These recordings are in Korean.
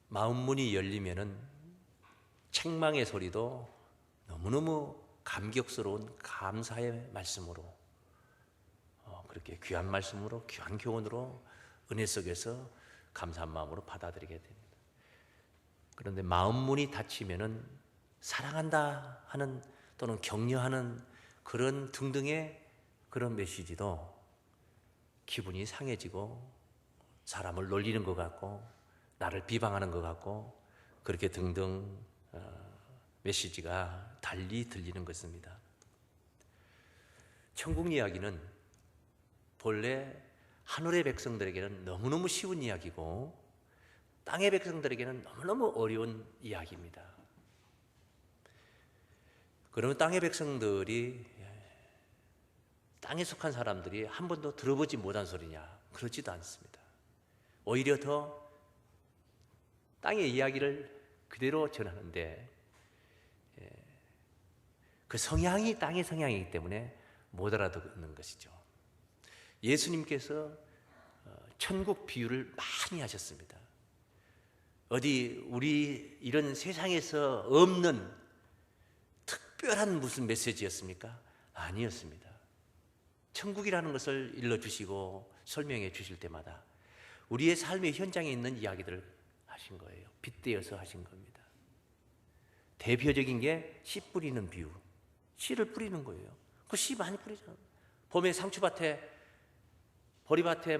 마음문이 열리면은 책망의 소리도 너무너무 감격스러운 감사의 말씀으로, 그렇게 귀한 말씀으로, 귀한 교훈으로 은혜 속에서 감사한 마음으로 받아들이게 됩니다. 그런데 마음문이 닫히면은 사랑한다 하는 또는 격려하는 그런 등등의 그런 메시지도 기분이 상해지고 사람을 놀리는 것 같고 나를 비방하는 것 같고 그렇게 등등 메시지가 달리 들리는 것입니다. 천국 이야기는 본래 하늘의 백성들에게는 너무너무 쉬운 이야기고 땅의 백성들에게는 너무너무 어려운 이야기입니다. 그러면 땅의 백성들이, 땅에 속한 사람들이 한 번도 들어보지 못한 소리냐? 그렇지도 않습니다. 오히려 더 땅의 이야기를 그대로 전하는데 그 성향이 땅의 성향이기 때문에 못 알아듣는 것이죠. 예수님께서 천국 비유를 많이 하셨습니다. 어디 우리 이런 세상에서 없는 특별한 무슨 메시지였습니까? 아니었습니다. 천국이라는 것을 일러주시고 설명해 주실 때마다 우리의 삶의 현장에 있는 이야기들을 하신 거예요. 빗대어서 하신 겁니다. 대표적인 게 씨 뿌리는 비유. 씨를 뿌리는 거예요. 그 씨 많이 뿌리잖아요. 봄에 상추밭에, 보리밭에,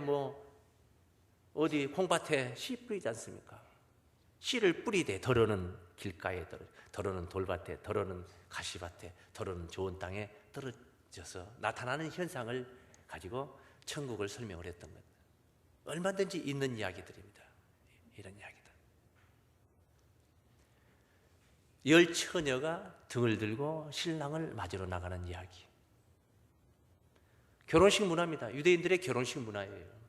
어디 콩밭에 씨 뿌리지 않습니까? 씨를 뿌리되 더러는 길가에 더러는 돌밭에, 더러는 가시밭에, 더러는 좋은 땅에 떨어져서 나타나는 현상을 가지고 천국을 설명을 했던 겁니다. 얼마든지 있는 이야기들입니다. 이런 이야기들. 열 처녀가 등을 들고 신랑을 맞으러 나가는 이야기. 결혼식 문화입니다. 유대인들의 결혼식 문화예요.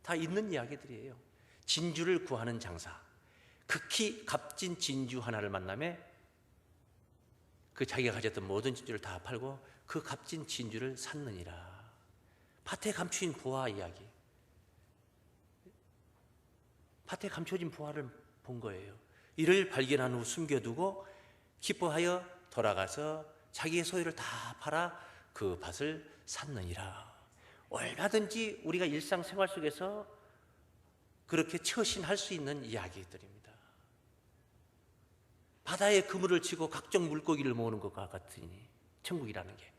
다 있는 이야기들이에요. 진주를 구하는 장사. 극히 값진 진주 하나를 만나며 그 자기가 가졌던 모든 진주를 다 팔고 그 값진 진주를 샀느니라. 밭에 감추인 보화 이야기. 밭에 감춰진 보화를 본 거예요. 이를 발견한 후 숨겨두고 기뻐하여 돌아가서 자기의 소유를 다 팔아 그 밭을 샀느니라. 얼마든지 우리가 일상생활 속에서 그렇게 처신할 수 있는 이야기들입니다. 바다에 그물을 치고 각종 물고기를 모으는 것과 같으니 천국이라는 게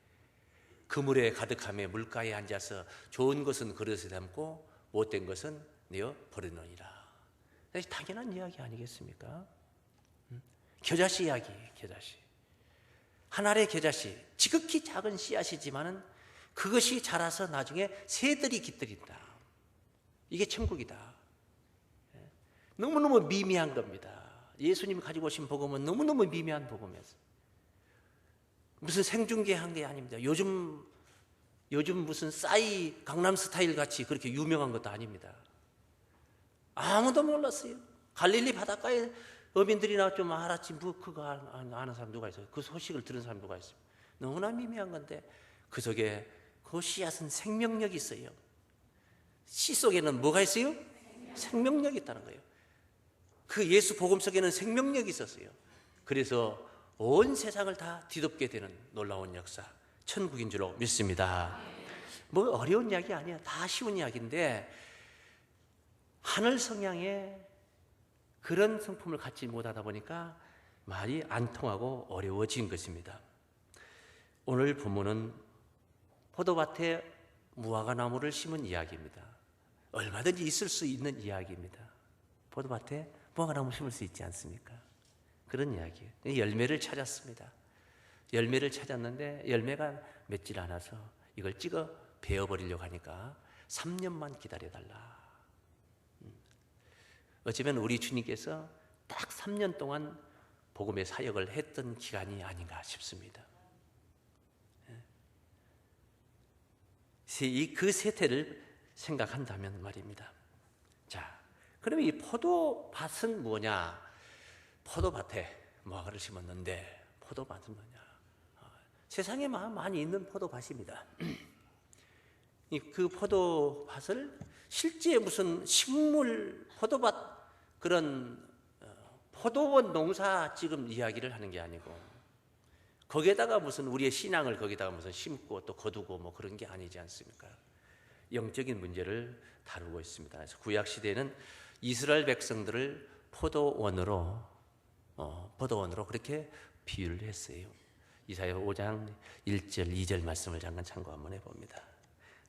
그물에 가득함에 물가에 앉아서 좋은 것은 그릇에 담고 못된 것은 내어 버리느니라. 당연한 이야기 아니겠습니까? 겨자씨 이야기, 겨자씨. 한 알의 겨자씨, 지극히 작은 씨앗이지만은 그것이 자라서 나중에 새들이 깃들인다. 이게 천국이다. 너무너무 미미한 겁니다. 예수님이 가지고 오신 복음은 너무너무 미미한 복음이었어요. 무슨 생중계한 게 아닙니다. 요즘 무슨 싸이 강남스타일 같이 그렇게 유명한 것도 아닙니다. 아무도 몰랐어요. 갈릴리 바닷가에 어민들이나 좀 알았지, 그거 아는 사람 누가 있어요? 그 소식을 들은 사람 누가 있어요? 너무나 미미한 건데 그 속에 그 씨앗은 생명력이 있어요. 씨 속에는 뭐가 있어요? 생명력이 있다는 거예요. 그 예수 복음 속에는 생명력이 있었어요. 그래서 온 세상을 다 뒤덮게 되는 놀라운 역사, 천국인 줄로 믿습니다. 뭐 어려운 이야기 아니야. 다 쉬운 이야기인데 하늘 성향의 그런 성품을 갖지 못하다 보니까 말이 안 통하고 어려워진 것입니다. 오늘 본문은 포도밭에 무화과 나무를 심은 이야기입니다. 얼마든지 있을 수 있는 이야기입니다. 포도밭에 무화과 나무 심을 수 있지 않습니까? 그런 이야기예요. 열매를 찾았습니다. 열매를 찾았는데 열매가 맺질 않아서 이걸 찍어 베어버리려고 하니까 3년만 기다려달라. 어쩌면 우리 주님께서 딱 3년 동안 복음의 사역을 했던 기간이 아닌가 싶습니다. 그 세태를 생각한다면 말입니다. 자, 그러면 이 포도밭은 뭐냐? 포도밭에 무화과를 심었는데 포도밭은 뭐냐? 세상에 많이 있는 포도밭입니다. 그 포도밭을 실제 무슨 식물 포도밭 그런 포도원 농사 지금 이야기를 하는 게 아니고, 거기에다가 무슨 우리의 신앙을 거기다가 무슨 심고 또 거두고 뭐 그런 게 아니지 않습니까? 영적인 문제를 다루고 있습니다. 그래서 구약 시대에는 이스라엘 백성들을 포도원으로 그렇게 비유를 했어요. 이사야 5장 1절 2절 말씀을 잠깐 참고 한번 해봅니다.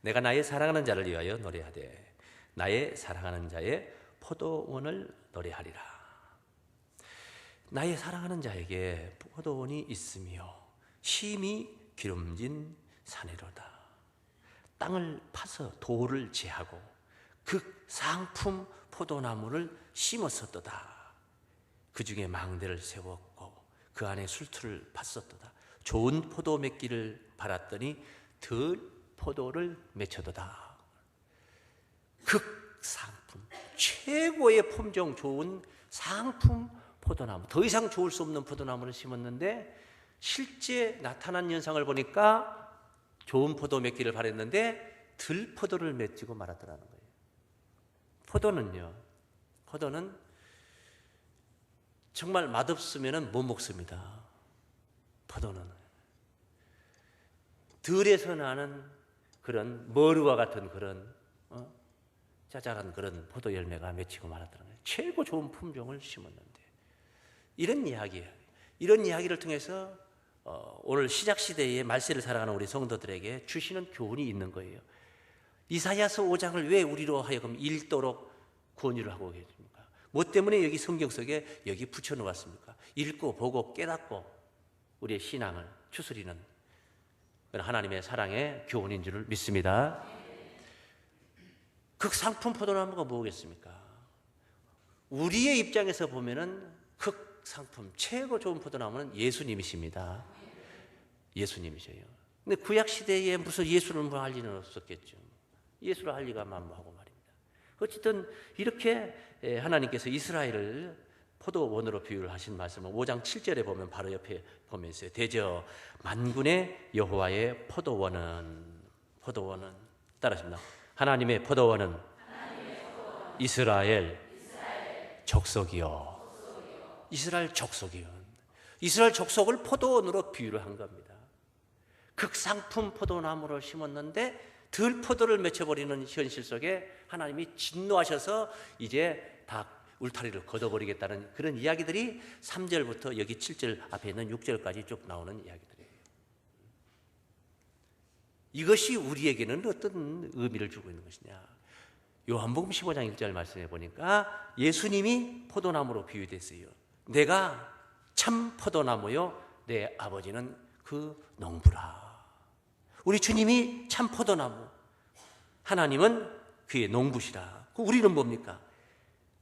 내가 나의 사랑하는 자를 위하여 노래하되 나의 사랑하는 자의 포도원을 노래하리라. 나의 사랑하는 자에게 포도원이 있으며 심히 기름진 산이로다. 땅을 파서 돌을 제하고 극상품 포도나무를 심었었도다. 그 중에 망대를 세웠고 그 안에 술틀을 팠었도다. 좋은 포도 맺기를 바랐더니 덜 포도를 맺혀도다. 극상품, 최고의 품종 좋은 상품 포도나무, 더 이상 좋을 수 없는 포도나무를 심었는데 실제 나타난 현상을 보니까 좋은 포도 맺기를 바랬는데 들 포도를 맺히고 말았더라는 거예요. 포도는 정말 맛없으면 못 먹습니다. 포도는 들에서 나는 그런 머루와 같은 그런 짜잘한 그런 포도 열매가 맺히고 말았더라는 거예요. 최고 좋은 품종을 심었는데, 이런 이야기를 통해서 오늘 시작 시대에 말세를 살아가는 우리 성도들에게 주시는 교훈이 있는 거예요. 이사야서 5장을 왜 우리로 하여금 읽도록 권유를 하고 계십니까? 뭐 때문에 여기 성경 속에 여기 붙여놓았습니까? 읽고 보고 깨닫고 우리의 신앙을 추스리는 하나님의 사랑의 교훈인 줄 믿습니다. 극상품 포도나무가 뭐겠습니까? 우리의 입장에서 보면은 극상품 최고 좋은 포도나무는 예수님이십니다. 예수님이세요. 근데 구약 시대에 무슨 예수를 뭐 할 리는 없었겠죠. 예수를 할 리가 만무하고 말입니다. 어쨌든 이렇게 하나님께서 이스라엘을 포도원으로 비유를 하신 말씀은 5장 7절에 보면 바로 옆에 보면 있어요. 대저 만군의 여호와의 포도원은 따라하십니다. 하나님의 포도원은 이스라엘 족속이요. 이스라엘 족속이요. 이스라엘 족속을 포도원으로 비유를 한 겁니다. 극상품 포도나무를 심었는데 들 포도를 맺혀버리는 현실 속에 하나님이 진노하셔서 이제 다 울타리를 걷어버리겠다는 그런 이야기들이 3절부터 여기 7절 앞에 있는 6절까지 쭉 나오는 이야기들이에요. 이것이 우리에게는 어떤 의미를 주고 있는 것이냐? 요한복음 15장 1절 말씀해 보니까 예수님이 포도나무로 비유됐어요. 내가 참 포도나무요, 내 아버지는 그 농부라. 우리 주님이 참 포도나무, 하나님은 그의 농부시라. 우리는 뭡니까?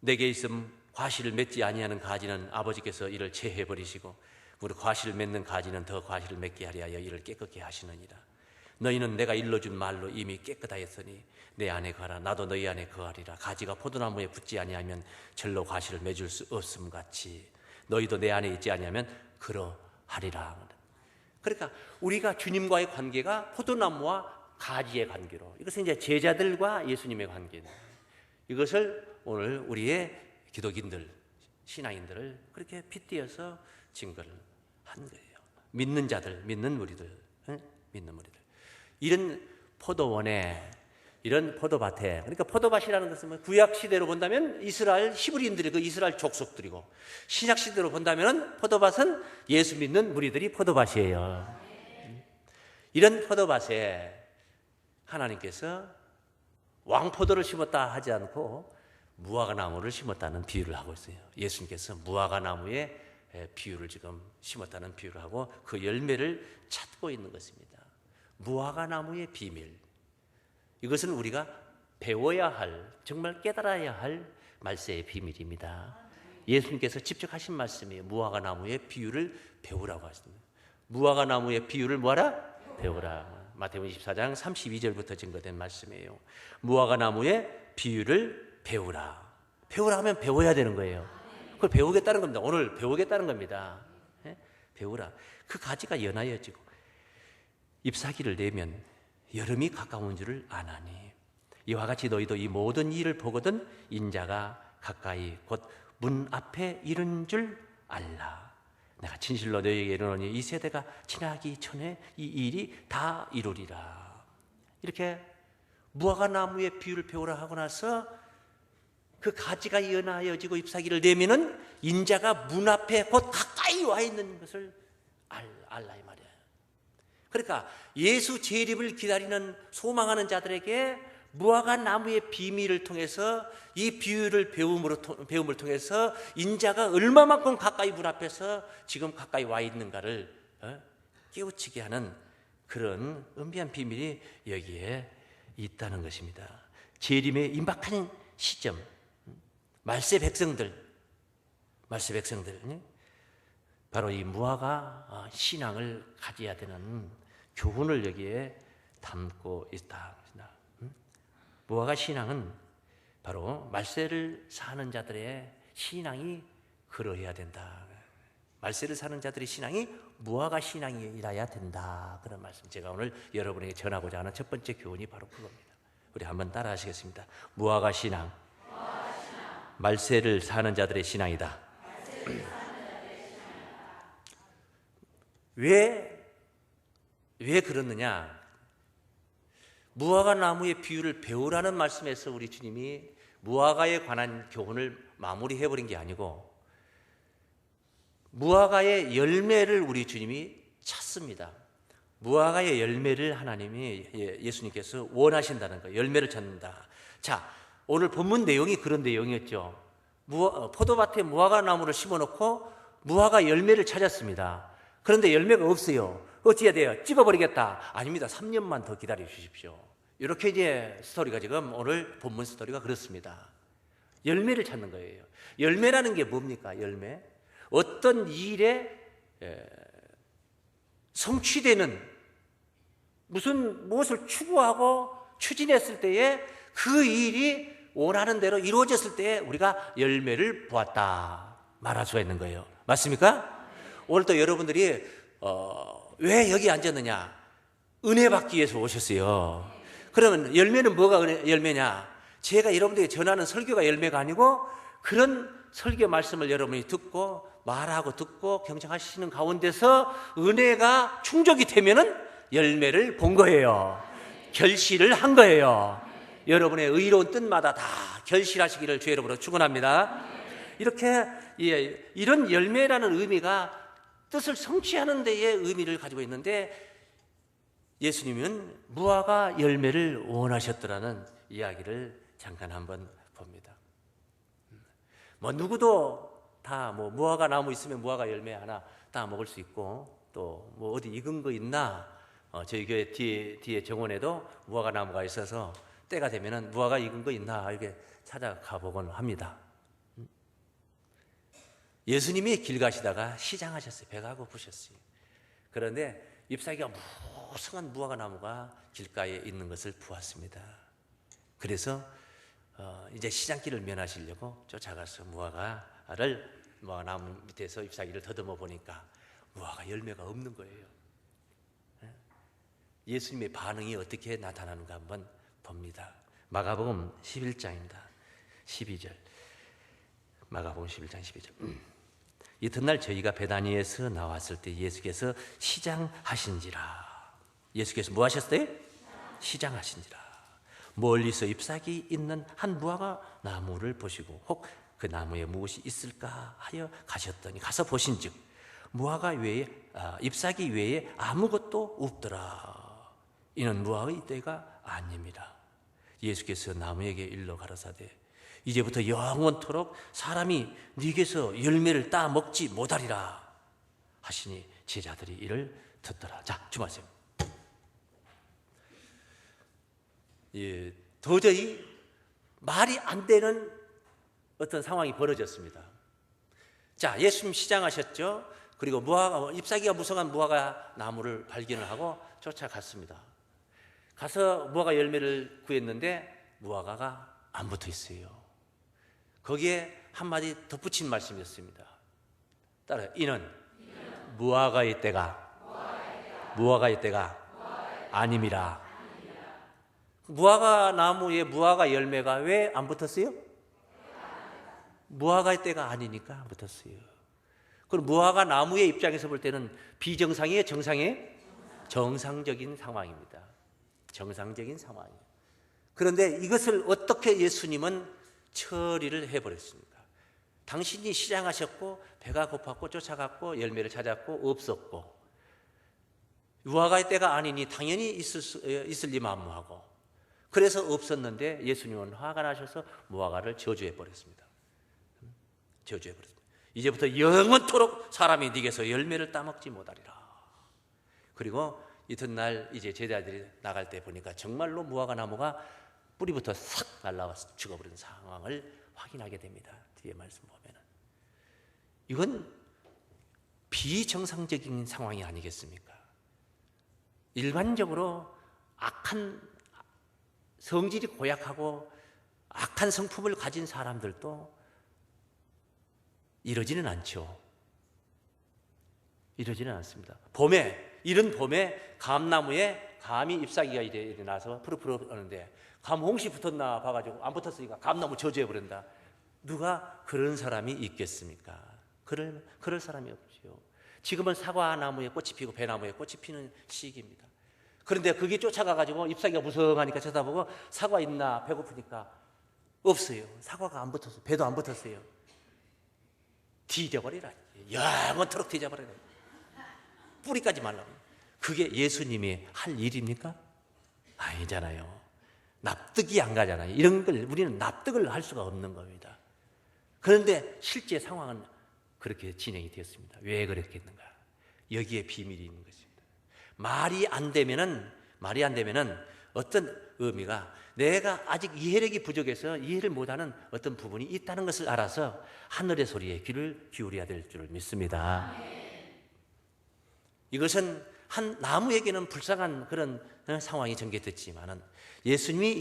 내게 있음 과실을 맺지 아니하는 가지는 아버지께서 이를 제해버리시고 우리 과실을 맺는 가지는 더 과실을 맺게 하려 하여 이를 깨끗게 하시느니라. 너희는 내가 일러준 말로 이미 깨끗하였으니 내 안에 거하라. 나도 너희 안에 거하리라. 가지가 포도나무에 붙지 아니하면 절로 과실을 맺을 수 없음 같이 너희도 내 안에 있지 아니하면 그러하리라. 그러니까 우리가 주님과의 관계가 포도나무와 가지의 관계로, 이것은 이제 제자들과 예수님의 관계입니다. 이것을 오늘 우리의 기독인들, 신앙인들을 그렇게 빗대어서 증거를 한 거예요. 믿는 자들, 믿는 무리들. 이런 포도원에, 이런 포도밭에, 그러니까 포도밭이라는 것은 구약 시대로 본다면 이스라엘 히브리인들이 그 이스라엘 족속들이고, 신약 시대로 본다면 포도밭은 예수 믿는 무리들이 포도밭이에요. 이런 포도밭에 하나님께서 왕포도를 심었다 하지 않고 무화과나무를 심었다는 비유를 하고 있어요. 예수님께서 무화과나무에 비유를 지금 심었다는 비유를 하고 그 열매를 찾고 있는 것입니다. 무화과나무의 비밀, 이것은 우리가 배워야 할, 정말 깨달아야 할 말세의 비밀입니다. 예수님께서 직접 하신 말씀이에요. 무화과나무의 비유를 배우라고 하십니다. 무화과나무의 비유를 뭐하라? 배우라. 마태복음 24장 32절부터 증거된 말씀이에요. 무화과나무의 비유를 배우라. 배우라 하면 배워야 되는 거예요. 그걸 배우겠다는 겁니다. 오늘 배우겠다는 겁니다. 배우라. 그 가지가 연하여지고 잎사귀를 내면 여름이 가까운 줄을 아나니 이와 같이 너희도 이 모든 일을 보거든 인자가 가까이 곧 문 앞에 이른 줄 알라. 내가 진실로 너희에게 이르노니 이 세대가 지나기 전에 이 일이 다 이루리라. 이렇게 무화과 나무의 비유를 배우라 하고 나서 그 가지가 연하여지고 잎사귀를 내미는 인자가 문 앞에 곧 가까이 와 있는 것을 알라 이 말이에요. 그러니까 예수 재림을 기다리는 소망하는 자들에게 무화과 나무의 비밀을 통해서 이 비유를 배움을 통해서 인자가 얼마만큼 가까이 문 앞에서 지금 가까이 와 있는가를 깨우치게 하는 그런 은비한 비밀이 여기에 있다는 것입니다. 재림의 임박한 시점, 말세 백성들 바로 이 무화과 신앙을 가져야 되는 교훈을 여기에 담고 있다. 무화과 신앙은 바로 말세를 사는 자들의 신앙이 그러해야 된다. 말세를 사는 자들의 신앙이 무화과 신앙이라야 된다. 그런 말씀 제가 오늘 여러분에게 전하고자 하는 첫 번째 교훈이 바로 그겁니다. 우리 한번 따라 하시겠습니다. 무화과 신앙, 말세를 사는 자들의 신앙이다. 왜 그렇느냐? 무화과 나무의 비유를 배우라는 말씀에서 우리 주님이 무화과에 관한 교훈을 마무리해버린 게 아니고 무화과의 열매를 우리 주님이 찾습니다. 무화과의 열매를 하나님이 예수님께서 원하신다는 거예요. 열매를 찾는다. 자, 오늘 본문 내용이 그런 내용이었죠. 포도밭에 무화과 나무를 심어놓고 무화과 열매를 찾았습니다. 그런데 열매가 없어요. 어찌해야 돼요? 찝어버리겠다. 아닙니다. 3년만 더 기다려 주십시오. 이렇게 이제 스토리가 지금 오늘 본문 스토리가 그렇습니다. 열매를 찾는 거예요. 열매라는 게 뭡니까? 열매. 어떤 일에 성취되는 무엇을 추구하고 추진했을 때에 그 일이 원하는 대로 이루어졌을 때에 우리가 열매를 보았다 말할 수가 있는 거예요. 맞습니까? 오늘 또 여러분들이 왜 여기 앉았느냐? 은혜 받기 위해서 오셨어요. 그러면 열매는 뭐가 열매냐? 제가 여러분들에게 전하는 설교가 열매가 아니고 그런 설교 말씀을 여러분이 듣고 말하고 듣고 경청하시는 가운데서 은혜가 충족이 되면은 열매를 본 거예요. 결실을 한 거예요. 여러분의 의로운 뜻마다 다 결실하시기를 주의 이름으로 축원합니다. 이렇게 이런 열매라는 의미가 뜻을 성취하는 데에 의미를 가지고 있는데 예수님은 무화과 열매를 원하셨더라는 이야기를 잠깐 한번 봅니다. 누구도 다 무화과 나무 있으면 무화과 열매 하나 다 먹을 수 있고 또 어디 익은 거 있나? 저희 교회 뒤에 정원에도 무화과 나무가 있어서 때가 되면은 무화과 익은 거 있나 이렇게 찾아가 보곤 합니다. 예수님이 길 가시다가 시장하셨어요. 배가 고프셨어요. 그런데 잎사귀가 무성한 무화과 나무가 길가에 있는 것을 보았습니다. 그래서 이제 시장길을 면하시려고 쫓아가서 무화과 나무 밑에서 잎사귀를 더듬어 보니까 무화과 열매가 없는 거예요. 예수님의 반응이 어떻게 나타나는가 한번 봅니다. 마가복음 11장입니다. 12절. 마가복음 11장 12절. 이튿날 저희가 베다니에서 나왔을 때 예수께서 시장하신지라. 예수께서 뭐 하셨어요? 시장하신지라. 멀리서 잎사귀 있는 한 무화과 나무를 보시고 혹 그 나무에 무엇이 있을까 하여 가셨더니 가서 보신즉 무화과 외에 잎사귀 외에 아무것도 없더라. 이는 무화의 때가 아닙니다. 예수께서 나무에게 일러 가라사대 이제부터 영원토록 사람이 네게서 열매를 따 먹지 못하리라 하시니 제자들이 이를 듣더라. 자, 주마세요. 도저히 말이 안 되는 어떤 상황이 벌어졌습니다. 자, 예수님 시장하셨죠. 그리고 잎사귀가 무성한 무화과 나무를 발견을 하고 쫓아갔습니다. 가서 무화과 열매를 구했는데 무화과가 안 붙어 있어요. 거기에 한마디 덧붙인 말씀이었습니다. 따라 이는 무화과의 때가 아님이라. 무화과 나무에 무화과 열매가 왜 안 붙었어요? 무화과의 때가 아니니까 안 붙었어요. 그럼 무화과 나무의 입장에서 볼 때는 비정상이에요, 정상이에요? 정상적인 상황입니다. 정상적인 상황이에요. 그런데 이것을 어떻게 예수님은 처리를 해버렸습니까? 당신이 시장하셨고 배가 고팠고 쫓아갔고 열매를 찾았고 없었고 무화과의 때가 아니니 당연히 있을 리 만무하고 그래서 없었는데 예수님은 화가 나셔서 무화과를 저주해 버렸습니다. 저주해 버렸습니다. 이제부터 영원토록 사람이 네게서 열매를 따먹지 못하리라. 그리고 이튿날 이제 제자들이 나갈 때 보니까 정말로 무화과 나무가 뿌리부터 싹 날라와서 죽어버린 상황을 확인하게 됩니다. 뒤에 말씀 보면은 이건 비정상적인 상황이 아니겠습니까? 일반적으로 악한 성질이 고약하고 악한 성품을 가진 사람들도 이러지는 않죠. 이러지는 않습니다. 이른 봄에 감나무에 감이 잎사귀가 일어나서 푸르푸르 하는데 감 홍시 붙었나 봐가지고 안 붙었으니까 감나무 저주해버린다. 누가 그런 사람이 있겠습니까? 그럴 사람이 없죠. 지금은 사과나무에 꽃이 피고 배나무에 꽃이 피는 시기입니다. 그런데 그게 쫓아가가지고 잎사귀가 무성하니까 쳐다보고 사과 있나 배고프니까 없어요. 사과가 안 붙었어요. 배도 안 붙었어요. 뒤져버리라. 영원토록 뒤져버리라. 뿌리까지 말라고. 그게 예수님이 할 일입니까? 아니잖아요. 납득이 안 가잖아요. 이런 걸 우리는 납득을 할 수가 없는 겁니다. 그런데 실제 상황은 그렇게 진행이 되었습니다. 왜 그랬겠는가? 여기에 비밀이 있는 것입니다. 말이 안 되면은 어떤 의미가 내가 아직 이해력이 부족해서 이해를 못하는 어떤 부분이 있다는 것을 알아서 하늘의 소리에 귀를 기울여야 될 줄 믿습니다. 이것은 한 나무에게는 불쌍한 그런 상황이 전개됐지만은 예수님이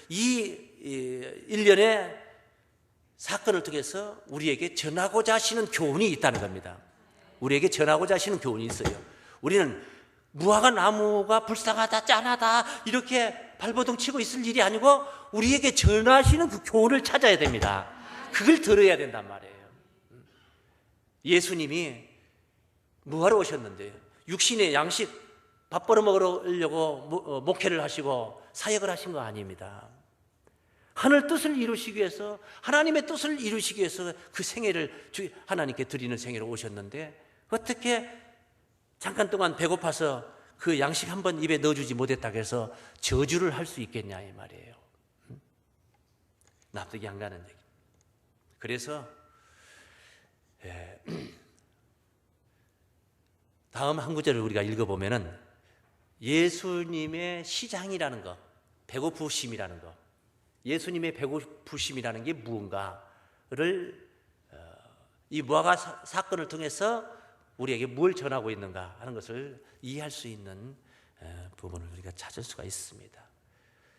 이 일련의 사건을 통해서 우리에게 전하고자 하시는 교훈이 있다는 겁니다. 우리에게 전하고자 하시는 교훈이 있어요. 우리는 무화과 나무가 불쌍하다, 짠하다 이렇게 발버둥 치고 있을 일이 아니고 우리에게 전하시는 그 교훈을 찾아야 됩니다. 그걸 들어야 된단 말이에요. 예수님이 뭐하러 오셨는데요? 육신의 양식 밥 벌어 먹으려고 목회를 하시고 사역을 하신 거 아닙니다. 하늘 뜻을 이루시기 위해서 하나님의 뜻을 이루시기 위해서 그 생애를 하나님께 드리는 생애로 오셨는데 어떻게 잠깐 동안 배고파서 그 양식 한 번 입에 넣어주지 못했다고 해서 저주를 할 수 있겠냐 이 말이에요. 납득이 안 가는 얘기. 그래서 다음 한 구절을 우리가 읽어보면은 예수님의 시장이라는 것, 배고프심이라는 것, 예수님의 배고프심이라는 게 무언가를 이 무화과 사건을 통해서 우리에게 뭘 전하고 있는가 하는 것을 이해할 수 있는 부분을 우리가 찾을 수가 있습니다.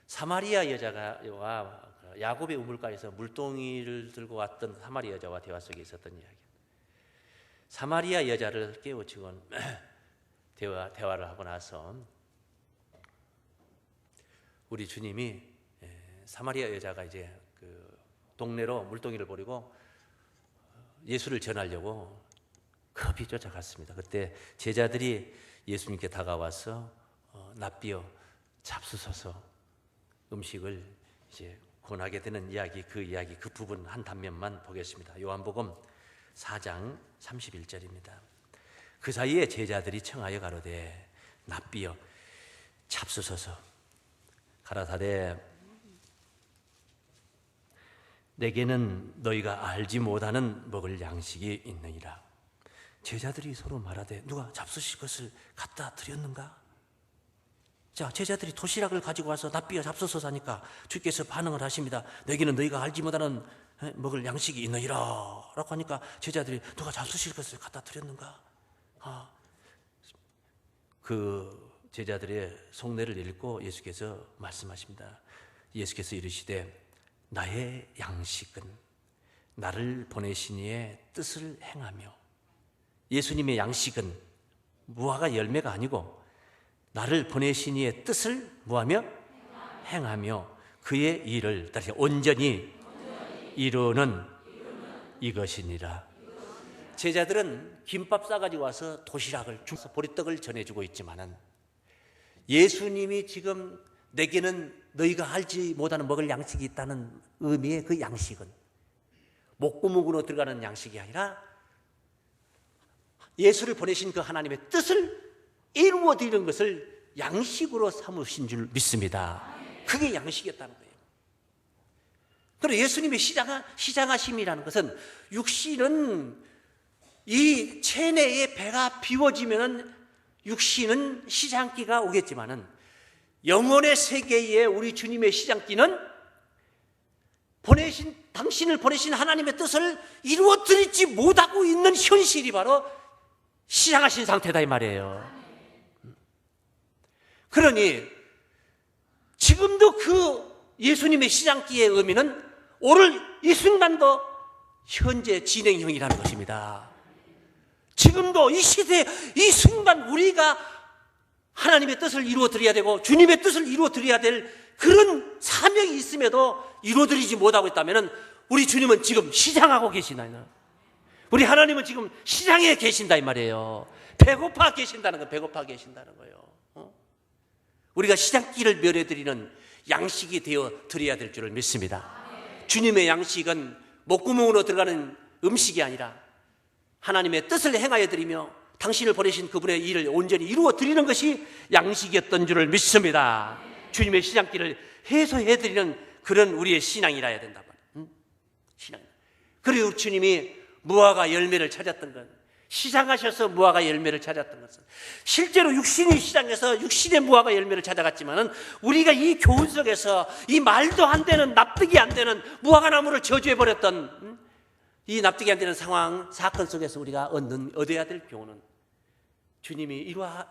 사마리아 여자와 야곱의 우물가에서 물동이를 들고 왔던 사마리아 여자와 대화 속에 있었던 이야기. 사마리아 여자를 깨우치곤 대화를 하고 나서 우리 주님이 사마리아 여자가 이제 그 동네로 물동이를 버리고 예수를 전하려고 급히 쫓아갔습니다. 그때 제자들이 예수님께 다가와서 납비어 잡수소서 음식을 이제 권하게 되는 이야기, 그 부분 한 단면만 보겠습니다. 요한복음 4장 31절입니다. 그 사이에 제자들이 청하여 가로되 납비어 잡수소서 가라사대 내게는 너희가 알지 못하는 먹을 양식이 있느니라. 제자들이 서로 말하되 누가 잡수실 것을 갖다 드렸는가? 자, 제자들이 도시락을 가지고 와서 납비어 잡수소서 하니까 주께서 반응을 하십니다. 너희는 너희가 알지 못하는 먹을 양식이 있느니라 라고 하니까 제자들이 누가 잡수실 것을 갖다 드렸는가? 그 제자들의 속내를 읽고 예수께서 말씀하십니다. 예수께서 이르시되 나의 양식은 나를 보내신 이의 뜻을 행하며, 예수님의 양식은 무화과 열매가 아니고 나를 보내신 이의 뜻을 뭐하며? 행하며 그의 일을 다시 온전히 이루는 이것이니라. 제자들은 김밥 싸가지고 와서 도시락을 주서 보리떡을 전해주고 있지만은 예수님이 지금 내게는 너희가 알지 못하는 먹을 양식이 있다는 의미의 그 양식은 목구멍으로 들어가는 양식이 아니라 예수를 보내신 그 하나님의 뜻을 이루어 드리는 것을 양식으로 삼으신 줄 믿습니다. 그게 양식이었다는 거예요. 그리고 예수님의 시장하심이라는 것은 육신은 이 체내의 배가 비워지면은 육신은 시장기가 오겠지만은 영혼의 세계에 우리 주님의 시장기는 당신을 보내신 하나님의 뜻을 이루어 드리지 못하고 있는 현실이 바로 시장하신 상태다 이 말이에요. 그러니 지금도 그 예수님의 시장기의 의미는 오늘 이 순간도 현재 진행형이라는 것입니다. 지금도 이 시대, 이 순간 우리가 하나님의 뜻을 이루어 드려야 되고 주님의 뜻을 이루어 드려야 될 그런 사명이 있음에도 이루어 드리지 못하고 있다면 우리 주님은 지금 시장하고 계시나? 우리 하나님은 지금 시장에 계신다 이 말이에요. 배고파 계신다는 거예요. 배고파 계신다는 거예요. 우리가 시장기를 멸해드리는 양식이 되어 드려야 될 줄을 믿습니다. 주님의 양식은 목구멍으로 들어가는 음식이 아니라 하나님의 뜻을 행하여 드리며 당신을 보내신 그분의 일을 온전히 이루어 드리는 것이 양식이었던 줄을 믿습니다. 주님의 시장기를 해소해 드리는 그런 우리의 신앙이라야 된다. 신앙. 그리고 주님이 무화과 열매를 찾았던 것, 시장하셔서 무화과 열매를 찾았던 것은 실제로 육신이 시장에서 육신의 무화과 열매를 찾아갔지만은 우리가 이 교훈 속에서 이 말도 안 되는 납득이 안 되는 무화과 나무를 저주해 버렸던 이 납득이 안 되는 상황 사건 속에서 우리가 얻어야 될 교훈은 주님이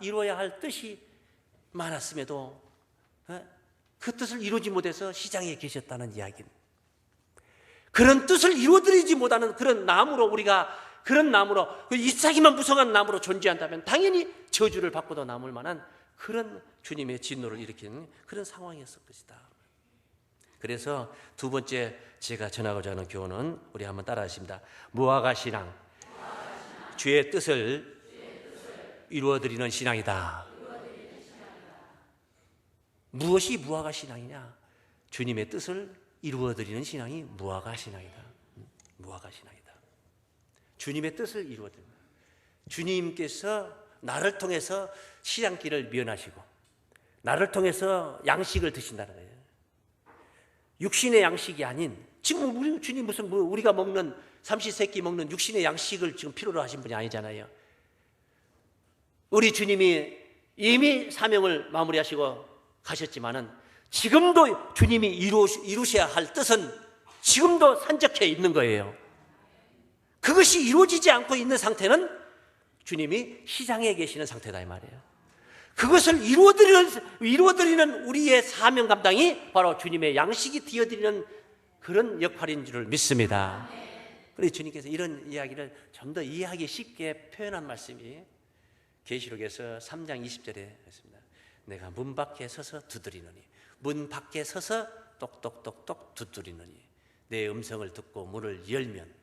이루어야 할 뜻이 많았음에도 그 뜻을 이루지 못해서 시장에 계셨다는 이야기는 그런 뜻을 이루어드리지 못하는 그런 나무로 우리가 그런 나무로 잎사귀만 무성한 나무로 존재한다면 당연히 저주를 받고도 남을 만한 그런 주님의 진노를 일으키는 그런 상황이었을 것이다. 그래서 두 번째 제가 전하고자 하는 교훈은 우리 한번 따라 하십니다. 무화과 신앙, 주의 뜻을 이루어드리는 신앙이다. 무엇이 무화과 신앙이냐? 주님의 뜻을 이루어드리는 신앙이 무화과 신앙이다. 무화과 신앙이다. 주님의 뜻을 이루어드립니다. 주님께서 나를 통해서 시장기를 면하시고 나를 통해서 양식을 드신다는 거예요. 육신의 양식이 아닌 지금 우리 주님 무슨 우리가 먹는 삼시세끼 먹는 육신의 양식을 지금 필요로 하신 분이 아니잖아요. 우리 주님이 이미 사명을 마무리하시고 가셨지만은 지금도 주님이 이루셔야 할 뜻은 지금도 산적해 있는 거예요. 그것이 이루어지지 않고 있는 상태는 주님이 시장에 계시는 상태다 이 말이에요. 그것을 이루어드리는 우리의 사명 감당이 바로 주님의 양식이 되어드리는 그런 역할인 줄을 믿습니다. 그래서 주님께서 이런 이야기를 좀 더 이해하기 쉽게 표현한 말씀이 계시록에서 3장 20절에 있습니다. 내가 문 밖에 서서 두드리노니 문 밖에 서서 똑똑똑똑 두드리노니 내 음성을 듣고 문을 열면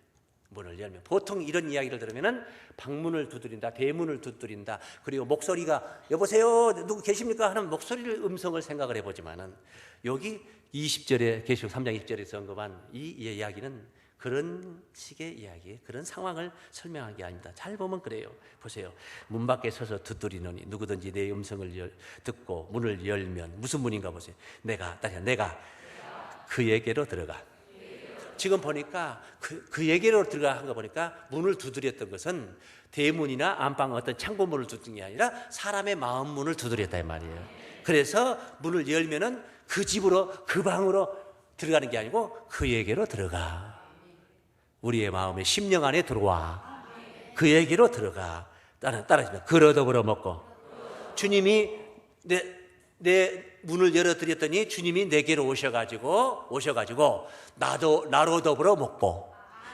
보통 이런 이야기를 들으면은 방문을 두드린다, 대문을 두드린다, 그리고 목소리가 여보세요 누구 계십니까 하는 목소리를 음성을 생각을 해보지만은 여기 20절에 계시록 3장 20절에서 언급한 이 이야기는 그런 식의 이야기, 그런 상황을 설명한 게 아닙니다. 잘 보면 그래요. 보세요. 문 밖에 서서 두드리노니 누구든지 내 음성을 듣고 문을 열면 무슨 문인가 보세요. 내가 그에게로 들어가. 지금 보니까 그에게로 들어가 한 거 보니까 문을 두드렸던 것은 대문이나 안방 어떤 창고문을 두드린 게 아니라 사람의 마음 문을 두드렸다 이 말이에요. 그래서 문을 열면은 그 집으로 그 방으로 들어가는 게 아니고 그에게로 들어가. 우리의 마음의 심령 안에 들어와. 그에게로 들어가. 따라하시면 그러더불어 먹고. 주님이 내 문을 열어드렸더니 주님이 내게로 오셔가지고 나로 더불어 먹고.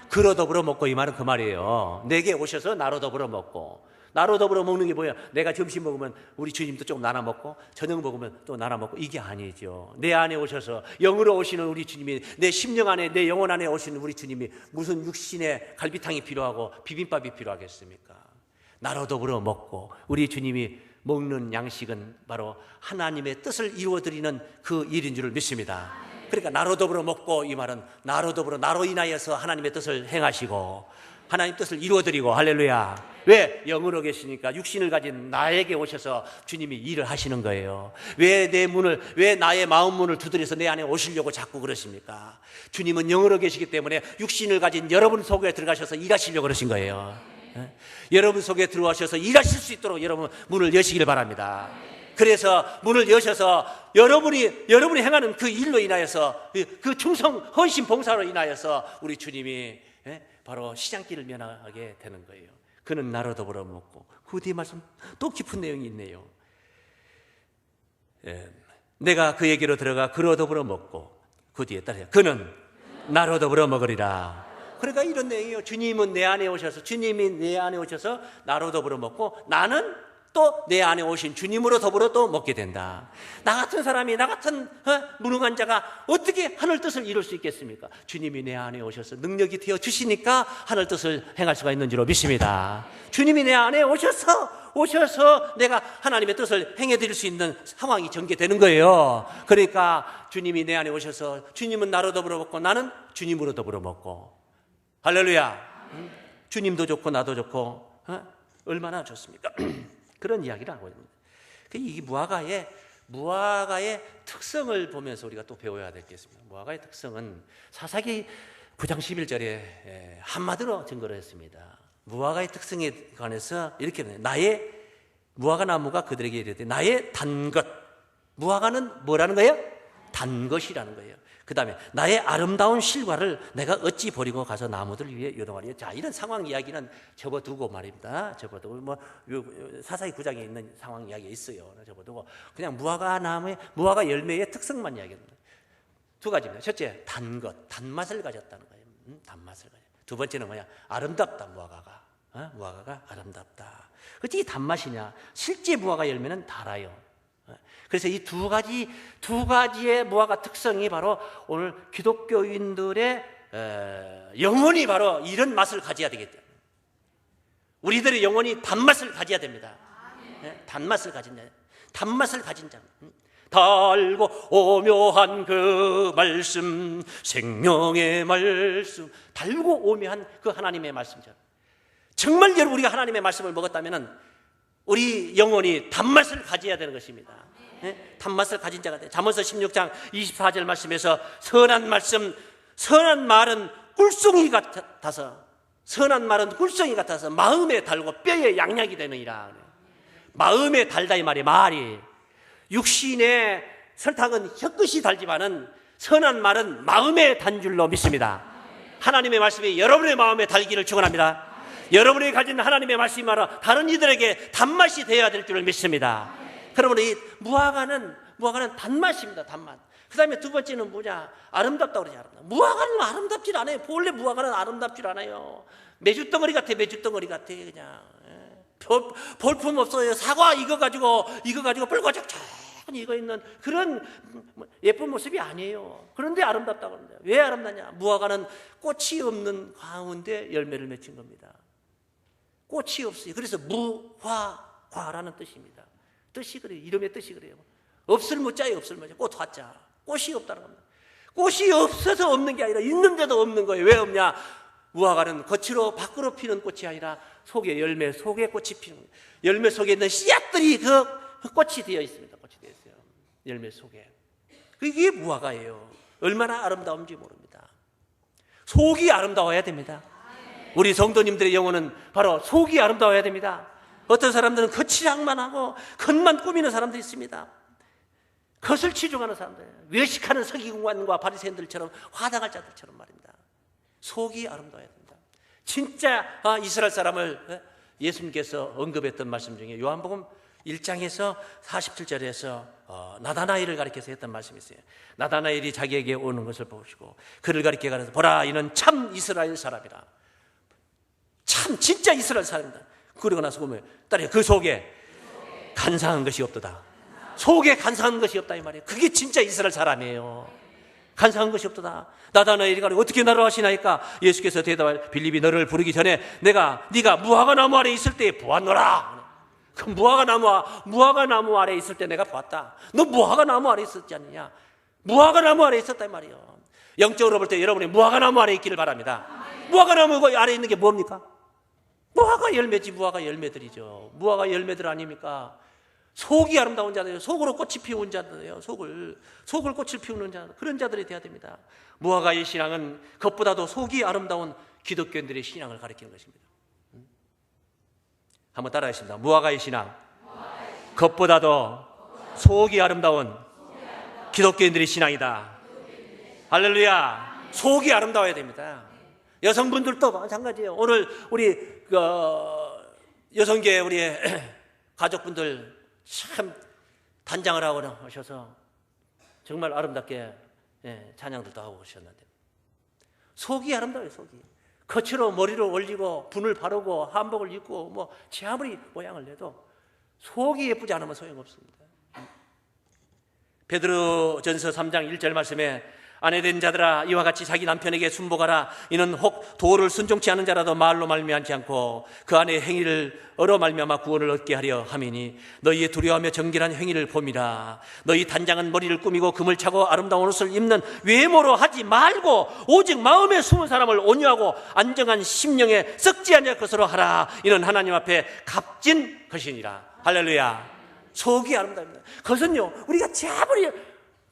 그러 더불어 먹고 이 말은 그 말이에요. 내게 오셔서 나로 더불어 먹고. 나로 더불어 먹는 게 뭐야? 내가 점심 먹으면 우리 주님도 좀 나눠 먹고 저녁 먹으면 또 나눠 먹고, 이게 아니죠. 내 안에 오셔서 영으로 오시는 우리 주님이, 내 심령 안에, 내 영혼 안에 오시는 우리 주님이 무슨 육신의 갈비탕이 필요하고 비빔밥이 필요하겠습니까? 나로 더불어 먹고 우리 주님이 먹는 양식은 바로 하나님의 뜻을 이루어드리는 그 일인 줄 믿습니다. 그러니까 나로 더불어 먹고, 이 말은 나로 더불어, 나로 인하여서 하나님의 뜻을 행하시고 하나님 뜻을 이루어드리고, 할렐루야. 왜? 영으로 계시니까 육신을 가진 나에게 오셔서 주님이 일을 하시는 거예요. 왜 나의 마음 문을 두드려서 내 안에 오시려고 자꾸 그러십니까? 주님은 영으로 계시기 때문에 육신을 가진 여러분 속에 들어가셔서 일하시려고 그러신 거예요. 여러분 속에 들어와셔서 일하실 수 있도록 여러분 문을 여시길 바랍니다. 그래서 문을 여셔서 여러분이 행하는 그 일로 인하여서, 그 충성 헌신 봉사로 인하여서 우리 주님이 바로 시장길을 면하게 되는 거예요. 그는 나로 더불어 먹고, 그 뒤에 말씀 또 깊은 내용이 있네요. 내가 그에게로 들어가 그로 더불어 먹고, 그 뒤에 따라요. 그는 나로 더불어 먹으리라. 그러니까 이런 내용이에요. 주님은 내 안에 오셔서, 주님이 내 안에 오셔서 나로 더불어 먹고, 나는 또 내 안에 오신 주님으로 더불어 또 먹게 된다. 나 같은 사람이, 나 같은 무능한 자가 어떻게 하늘 뜻을 이룰 수 있겠습니까? 주님이 내 안에 오셔서 능력이 되어 주시니까 하늘 뜻을 행할 수가 있는 줄로 믿습니다. 주님이 내 안에 오셔서 내가 하나님의 뜻을 행해 드릴 수 있는 상황이 전개되는 거예요. 그러니까 주님이 내 안에 오셔서, 주님은 나로 더불어 먹고 나는 주님으로 더불어 먹고, 할렐루야. 주님도 좋고 나도 좋고, 얼마나 좋습니까? 그런 이야기를 하고 있습니다. 이 무화과의 특성을 보면서 우리가 또 배워야 되겠습니다. 무화과의 특성은 사사기 9장 11절에 한마디로 증거를 했습니다. 무화과의 특성에 관해서 이렇게, 나의 무화과 나무가 그들에게 이르되 나의 단 것. 무화과는 뭐라는 거예요? 단 것이라는 거예요. 그 다음에 나의 아름다운 실과를 내가 어찌 버리고 가서 나무들 위에 요동하리요. 자, 이런 상황 이야기는 접어두고 말입니다. 접어두고, 사사기 9장에 있는 상황 이야기 있어요. 접어두고 그냥 무화과 열매의 특성만 이야기합니다. 두 가지입니다. 첫째, 단 것, 단맛을 가졌다는 거예요. 단맛을 가졌다. 두 번째는 뭐냐? 아름답다. 무화과가 아름답다. 어떻게 단맛이냐? 실제 무화과 열매는 달아요. 그래서 이 두 가지의 무화과 특성이 바로 오늘 기독교인들의 영혼이 바로 이런 맛을 가져야 되겠다. 우리들의 영혼이 단맛을 가져야 됩니다. 단맛을 가진 자. 달고 오묘한 그 말씀, 생명의 말씀, 달고 오묘한 그 하나님의 말씀처럼, 정말 여러분 우리가 하나님의 말씀을 먹었다면 우리 영혼이 단맛을 가져야 되는 것입니다. 단맛을 가진 자가 돼. 잠언서 16장 24절 말씀에서 선한 말은 꿀송이 같아서, 마음에 달고 뼈에 양약이 되느니라. 마음에 달다 이 말이 육신의 설탕은 혀끝이 달지만은 선한 말은 마음에 단 줄로 믿습니다. 하나님의 말씀이 여러분의 마음에 달기를 축원합니다. 여러분이 가진 하나님의 말씀이 말아 다른 이들에게 단맛이 되어야 될 줄을 믿습니다. 여러분, 이 무화과는 단맛입니다. 단맛. 그 다음에 두 번째는 뭐냐? 아름답다고 그러지 않습니다. 무화과는 아름답질 않아요. 본래 무화과는 아름답질 않아요. 메주덩어리 같아. 그냥 볼품 없어요. 사과 이거 가지고 뿔과적쫙 익어 있는 그런 예쁜 모습이 아니에요. 그런데 아름답다고 합니다. 왜 아름답냐? 무화과는 꽃이 없는 가운데 열매를 맺힌 겁니다. 꽃이 없어요. 그래서 무화과라는 뜻입니다. 뜻이 그래요. 이름의 뜻이 그래요. 없을 무자예요. 꽃 화자. 꽃이 없다는 겁니다. 꽃이 없어서 없는 게 아니라 있는데도 없는 거예요. 왜 없냐? 무화과는 겉으로 밖으로 피는 꽃이 아니라 속에, 열매 속에 꽃이 피는 거예요. 열매 속에 있는 씨앗들이 그 꽃이 되어 있습니다. 꽃이 되어 있어요. 열매 속에. 그게 무화과예요. 얼마나 아름다운지 모릅니다. 속이 아름다워야 됩니다. 우리 성도님들의 영혼은 바로 속이 아름다워야 됩니다. 어떤 사람들은 겉이랑만 하고 겉만 꾸미는 사람도 있습니다. 겉을 치중하는 사람들, 외식하는 서기관과 바리새인들처럼, 화당할 자들처럼 말입니다. 속이 아름다워야 됩니다. 진짜 이스라엘 사람을 예수님께서 언급했던 말씀 중에 요한복음 1장에서 47절에서 나다나엘을 가리켜서 했던 말씀이 있어요. 나다나엘이 자기에게 오는 것을 보시고 그를 가리켜 가면서 보라, 이는 참 이스라엘 사람이라. 참 진짜 이스라엘 사람이다. 그러고 나서 보면 딸이 그 속에 간사한 것이 없도다. 속에 간사한 것이 없다 이 말이에요. 그게 진짜 이스라엘 사람이에요. 간사한 것이 없도다. 나다나엘 이리가니 어떻게 나를 아시나이까? 예수께서 대답하여 빌립이 너를 부르기 전에 네가 무화과 나무 아래 있을 때 보았노라. 그 무화과 나무 아래 있을 때 내가 보았다. 너 무화과 나무 아래 있었지 않느냐? 무화과 나무 아래 있었다 이 말이에요. 영적으로 볼 때 여러분이 무화과 나무 아래 있기를 바랍니다. 무화과 나무 아래 있는 게 뭡니까? 무화과 열매지. 무화과 열매들이죠. 무화과 열매들 아닙니까? 속이 아름다운 자들이에요. 속으로 꽃이 피운 자들이에요. 속을 꽃을 피우는 자들, 그런 자들이 돼야 됩니다. 무화과의 신앙은 그것보다도 속이 아름다운 기독교인들의 신앙을 가리키는 것입니다. 한번 따라하겠습니다. 무화과의 신앙, 그것보다도 속이 아름다운 기독교인들의 신앙이다. 할렐루야. 속이 아름다워야 됩니다. 여성분들도 마찬가지예요. 오늘 우리 여성계 우리 가족분들 참 단장을 하고 오셔서 정말 아름답게 찬양들도 하고 오셨는데 속이 아름다워요. 속이 거칠어 머리를 올리고 분을 바르고 한복을 입고 뭐 제 아무리 모양을 내도 속이 예쁘지 않으면 소용없습니다. 베드로전서 3장 1절 말씀에 아내된 자들아 이와 같이 자기 남편에게 순복하라. 이는 혹 도를 순종치 않은 자라도 말로 말미암지 않고 그 안에 행위를 얻어 말미암아 구원을 얻게 하려 함이니 너희의 두려워하며 정결한 행위를 봄이라. 너희 단장은 머리를 꾸미고 금을 차고 아름다운 옷을 입는 외모로 하지 말고 오직 마음에 숨은 사람을 온유하고 안정한 심령에 썩지 아니할 것으로 하라. 이는 하나님 앞에 값진 것이니라. 할렐루야. 속이 아름답니다. 그것은요 우리가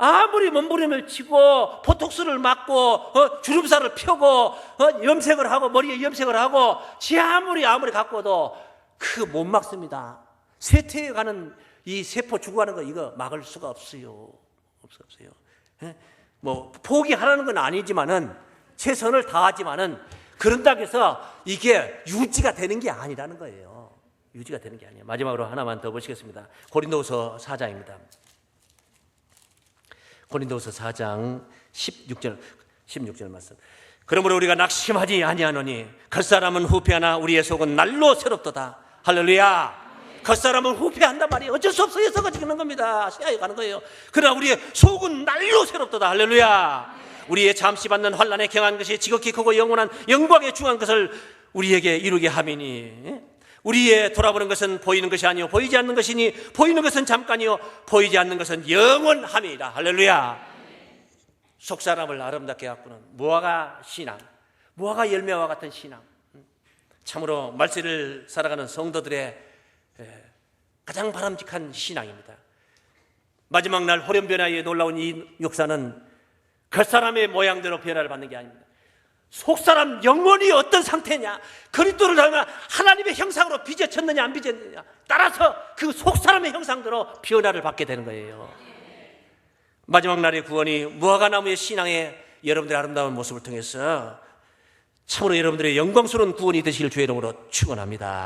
아무리 몸부림을 치고 보톡스를 맞고 주름살을 펴고 염색을 하고 머리에 염색을 하고 아무리 갖고도 못 막습니다. 쇠퇴해 가는 이 세포 죽어가는 거 이거 막을 수가 없어요. 없어요. 뭐 포기하라는 건 아니지만은 최선을 다하지만은 그런다고 해서 이게 유지가 되는 게 아니라는 거예요. 유지가 되는 게 아니에요. 마지막으로 하나만 더 보시겠습니다. 고린도후서 4장입니다. 고린도후서 4장 16절 말씀. 그러므로 우리가 낙심하지 아니하노니 겉사람은 후패하나 우리의 속은 날로 새롭도다. 할렐루야. 겉사람은 후패한단 말이에요. 어쩔 수 없어요. 썩어지는 겁니다. 시야에 가는 거예요. 그러나 우리의 속은 날로 새롭도다. 할렐루야. 우리의 잠시 받는 환난에 경한 것이 지극히 크고 영원한 영광에 중한 것을 우리에게 이루게 함이니 우리의 돌아보는 것은 보이는 것이 아니요 보이지 않는 것이니 보이는 것은 잠깐이요 보이지 않는 것은 영원함이다. 할렐루야. 속사람을 아름답게 가꾸는 무화과 신앙, 무화과 열매와 같은 신앙, 참으로 말세를 살아가는 성도들의 가장 바람직한 신앙입니다. 마지막 날 호련변화에 놀라운 이 역사는 겉사람의 모양대로 변화를 받는 게 아닙니다. 속사람 영혼이 어떤 상태냐, 그리스도를 닮아 하나님의 형상으로 빚어졌느냐 안 빚어졌느냐 따라서 그 속사람의 형상대로 변화를 받게 되는 거예요. 마지막 날의 구원이 무화과 나무의 신앙에 여러분들의 아름다운 모습을 통해서 참으로 여러분들의 영광스러운 구원이 되시길 주의 이름으로 축원합니다.